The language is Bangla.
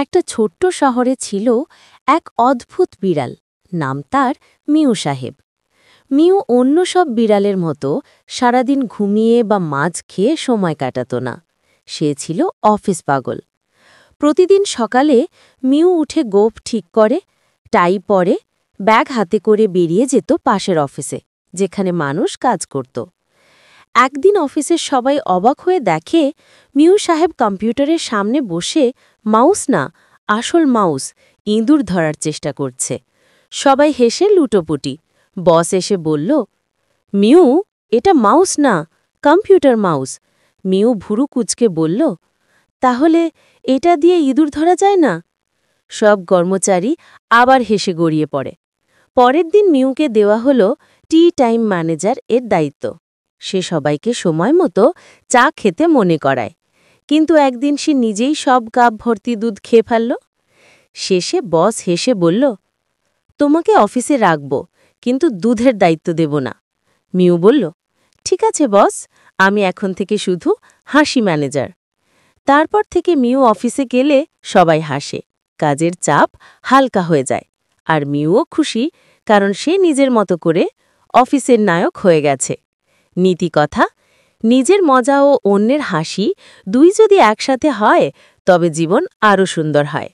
একটা ছোট্ট শহরে ছিল এক অদ্ভুত বিড়াল, নাম তার মিউ সাহেব। মিউ অন্য সব বিড়ালের মতো সারাদিন ঘুমিয়ে বা মাছ খেয়ে সময় কাটাত না। সে ছিল অফিস পাগল। প্রতিদিন সকালে মিউ উঠে গোঁফ ঠিক করে, টাই পরে, ব্যাগ হাতে করে বেরিয়ে যেত পাশের অফিসে, যেখানে মানুষ কাজ করত। একদিন অফিসের সবাই অবাক হয়ে দেখে মিউ সাহেব কম্পিউটারের সামনে বসে মাউস না, আসল মাউস, ইঁদুর ধরার চেষ্টা করছে। সবাই হেসে লুটোপুটি। বস এসে বলল, মিউ, এটা মাউস না, কম্পিউটার মাউস। মিউ ভুরু কুচকে বলল, তাহলে এটা দিয়ে ইঁদুর ধরা যায় না? সব কর্মচারী আবার হেসে গড়িয়ে পড়ে। পরের দিন মিউকে দেওয়া হলো টি টাইম ম্যানেজার এর দায়িত্ব। সে সবাইকে সময় মতো চা খেতে মনে করায়, কিন্তু একদিন সে নিজেই সব কাপ ভর্তি দুধ খেয়ে ফেলল। শেষে বস হেসে বলল, তোমাকে অফিসে রাখব, কিন্তু দুধের দায়িত্ব দেব না। মিউ বলল, ঠিক আছে বস, আমি এখন থেকে শুধু হাসি ম্যানেজার। তারপর থেকে মিউ অফিসে গেলে সবাই হাসে, কাজের চাপ হালকা হয়ে যায়, আর মিউও খুশি, কারণ সে নিজের মতো করে অফিসের নায়ক হয়ে গেছে। নীতি কথা, নিজের মজা ও অন্যের হাসি দুই যদি একসাথে হয়, তবে জীবন আরও সুন্দর হয়।